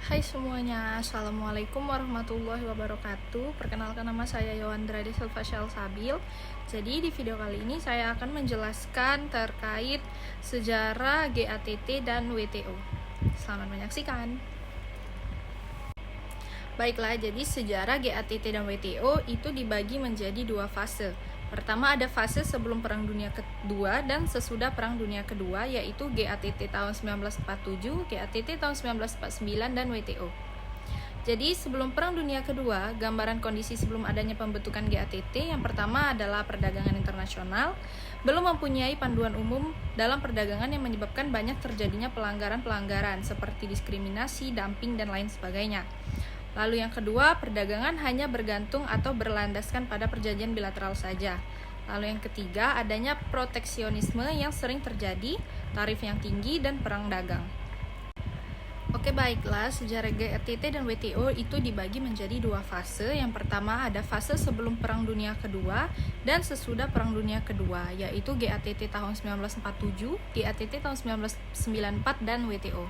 Hai semuanya, Assalamualaikum warahmatullahi wabarakatuh. Perkenalkan, nama saya Yowandra Desilva Sabil. Jadi di video kali ini saya akan menjelaskan terkait sejarah GATT dan WTO. Selamat menyaksikan. Baiklah, jadi sejarah GATT dan WTO itu dibagi menjadi dua fase. Pertama ada fase sebelum Perang Dunia Kedua dan sesudah Perang Dunia Kedua, yaitu GATT tahun 1947, GATT tahun 1949, dan WTO. Jadi sebelum Perang Dunia Kedua, gambaran kondisi sebelum adanya pembentukan GATT yang pertama adalah perdagangan internasional belum mempunyai panduan umum dalam perdagangan yang menyebabkan banyak terjadinya pelanggaran-pelanggaran seperti diskriminasi, dumping, dan lain sebagainya. Lalu yang kedua, perdagangan hanya bergantung atau berlandaskan pada perjanjian bilateral saja. Lalu yang ketiga, adanya proteksionisme yang sering terjadi, tarif yang tinggi, dan perang dagang. Oke, baiklah, sejarah GATT dan WTO itu dibagi menjadi dua fase. Yang pertama ada fase sebelum Perang Dunia Kedua dan sesudah Perang Dunia Kedua, yaitu GATT tahun 1947, GATT tahun 1994, dan WTO.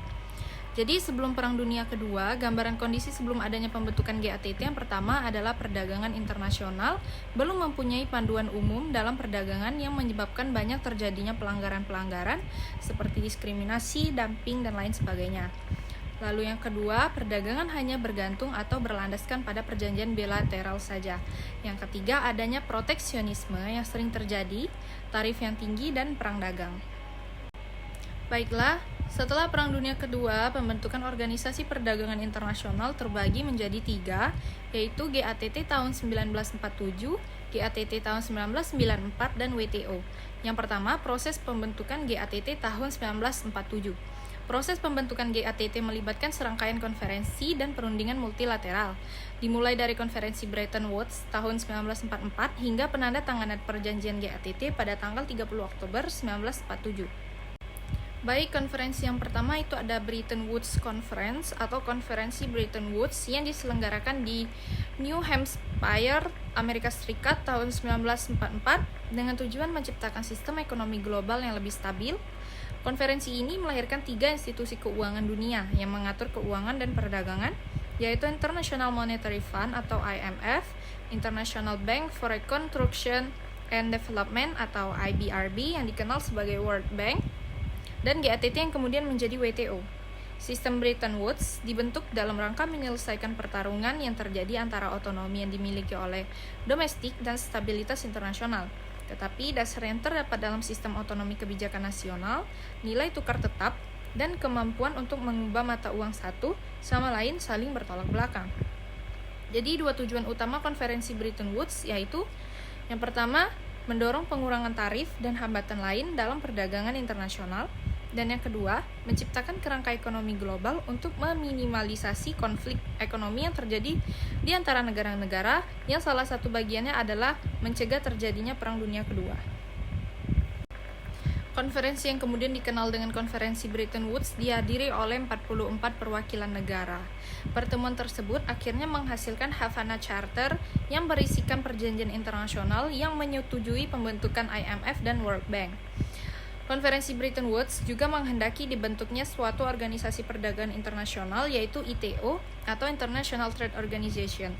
Jadi sebelum Perang Dunia Kedua, gambaran kondisi sebelum adanya pembentukan GATT yang pertama adalah perdagangan internasional belum mempunyai panduan umum dalam perdagangan yang menyebabkan banyak terjadinya pelanggaran-pelanggaran seperti diskriminasi, dumping, dan lain sebagainya. Lalu yang kedua, perdagangan hanya bergantung atau berlandaskan pada perjanjian bilateral saja. Yang ketiga, adanya proteksionisme yang sering terjadi, tarif yang tinggi, dan perang dagang. Baiklah, setelah Perang Dunia Kedua, pembentukan Organisasi Perdagangan Internasional terbagi menjadi tiga, yaitu GATT tahun 1947, GATT tahun 1994, dan WTO. Yang pertama, proses pembentukan GATT tahun 1947. Proses pembentukan GATT melibatkan serangkaian konferensi dan perundingan multilateral, dimulai dari konferensi Bretton Woods tahun 1944 hingga penandatanganan perjanjian GATT pada tanggal 30 Oktober 1947. Baik, konferensi yang pertama itu ada Bretton Woods Conference atau konferensi Bretton Woods yang diselenggarakan di New Hampshire, Amerika Serikat tahun 1944 dengan tujuan menciptakan sistem ekonomi global yang lebih stabil. Konferensi ini melahirkan tiga institusi keuangan dunia yang mengatur keuangan dan perdagangan, yaitu International Monetary Fund atau IMF, International Bank for Reconstruction and Development atau IBRD yang dikenal sebagai World Bank, dan GATT yang kemudian menjadi WTO. Sistem Bretton Woods dibentuk dalam rangka menyelesaikan pertarungan yang terjadi antara otonomi yang dimiliki oleh domestik dan stabilitas internasional. Tetapi dasar yang terdapat dalam sistem otonomi kebijakan nasional, nilai tukar tetap, dan kemampuan untuk mengubah mata uang satu sama lain saling bertolak belakang. Jadi dua tujuan utama konferensi Bretton Woods yaitu yang pertama, mendorong pengurangan tarif dan hambatan lain dalam perdagangan internasional, dan yang kedua, menciptakan kerangka ekonomi global untuk meminimalisasi konflik ekonomi yang terjadi di antara negara-negara yang salah satu bagiannya adalah mencegah terjadinya Perang Dunia Kedua. Konferensi yang kemudian dikenal dengan Konferensi Bretton Woods dihadiri oleh 44 perwakilan negara. Pertemuan tersebut akhirnya menghasilkan Havana Charter yang berisikan perjanjian internasional yang menyetujui pembentukan IMF dan World Bank. Konferensi Bretton Woods juga menghendaki dibentuknya suatu organisasi perdagangan internasional yaitu ITO atau International Trade Organization.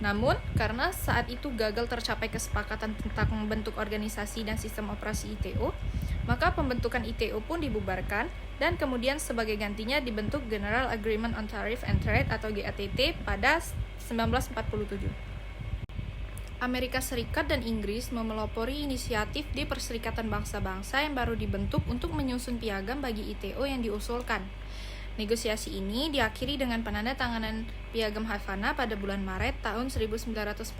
Namun, karena saat itu gagal tercapai kesepakatan tentang membentuk organisasi dan sistem operasi ITO, maka pembentukan ITO pun dibubarkan dan kemudian sebagai gantinya dibentuk General Agreement on Tariff and Trade atau GATT pada 1947. Amerika Serikat dan Inggris memelopori inisiatif di Perserikatan Bangsa-Bangsa yang baru dibentuk untuk menyusun piagam bagi ITO yang diusulkan. Negosiasi ini diakhiri dengan penandatanganan Piagam Havana pada bulan Maret tahun 1948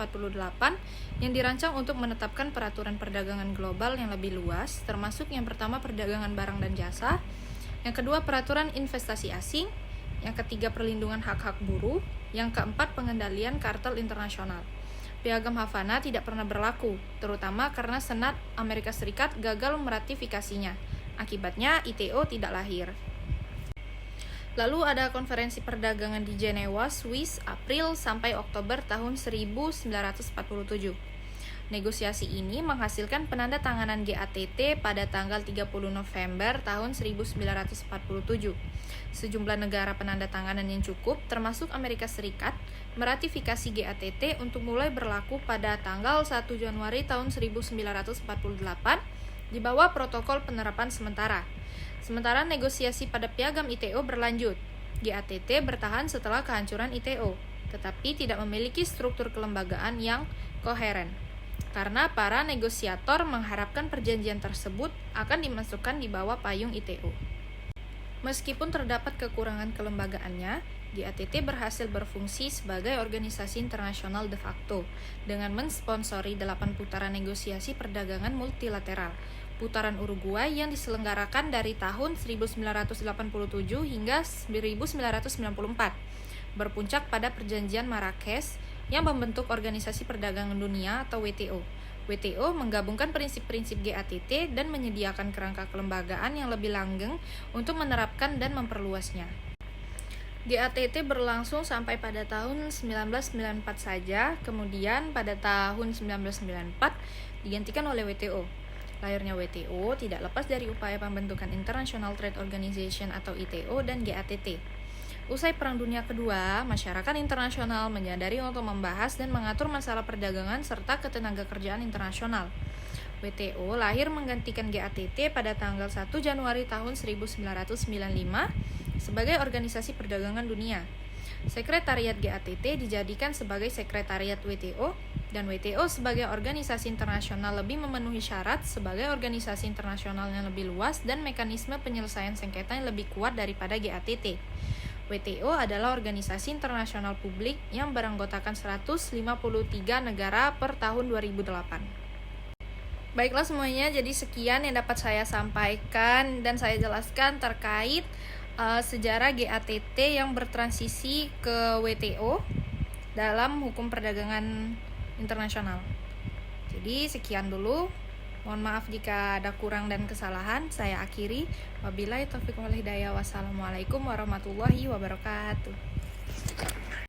yang dirancang untuk menetapkan peraturan perdagangan global yang lebih luas, termasuk yang pertama perdagangan barang dan jasa, yang kedua peraturan investasi asing, yang ketiga perlindungan hak-hak buruh, yang keempat pengendalian kartel internasional. Piagam Havana tidak pernah berlaku, terutama karena Senat Amerika Serikat gagal meratifikasinya. Akibatnya, ITO tidak lahir. Lalu ada konferensi perdagangan di Jenewa, Swiss, April sampai Oktober tahun 1947. Negosiasi ini menghasilkan penandatanganan GATT pada tanggal 30 November tahun 1947. Sejumlah negara penandatanganan yang cukup, termasuk Amerika Serikat, meratifikasi GATT untuk mulai berlaku pada tanggal 1 Januari tahun 1948 di bawah protokol penerapan sementara. Sementara negosiasi pada piagam ITO berlanjut. GATT bertahan setelah kehancuran ITO, tetapi tidak memiliki struktur kelembagaan yang koheren. Karena para negosiator mengharapkan perjanjian tersebut akan dimasukkan di bawah payung ITO. Meskipun terdapat kekurangan kelembagaannya, GATT berhasil berfungsi sebagai organisasi internasional de facto dengan mensponsori 8 putaran negosiasi perdagangan multilateral. Putaran Uruguay yang diselenggarakan dari tahun 1987 hingga 1994, berpuncak pada Perjanjian Marrakesh yang membentuk Organisasi Perdagangan Dunia atau WTO. WTO menggabungkan prinsip-prinsip GATT dan menyediakan kerangka kelembagaan yang lebih langgeng untuk menerapkan dan memperluasnya. GATT berlangsung sampai pada tahun 1994 saja, kemudian pada tahun 1994 digantikan oleh WTO. Lahirnya WTO tidak lepas dari upaya pembentukan International Trade Organization atau ITO dan GATT. Usai Perang Dunia Kedua, masyarakat internasional menyadari untuk membahas dan mengatur masalah perdagangan serta ketenagakerjaan internasional. WTO lahir menggantikan GATT pada tanggal 1 Januari tahun 1995 sebagai Organisasi Perdagangan Dunia. Sekretariat GATT dijadikan sebagai Sekretariat WTO, dan WTO sebagai organisasi internasional lebih memenuhi syarat sebagai organisasi internasional yang lebih luas dan mekanisme penyelesaian sengketa yang lebih kuat daripada GATT. WTO adalah organisasi internasional publik yang beranggotakan 153 negara per tahun 2008. Baiklah semuanya, jadi sekian yang dapat saya sampaikan dan saya jelaskan terkait sejarah GATT yang bertransisi ke WTO dalam hukum perdagangan internasional. Jadi sekian dulu. Mohon maaf jika ada kurang dan kesalahan. Saya akhiri. Wabillahi taufiq wal hidayah. Wassalamualaikum warahmatullahi wabarakatuh.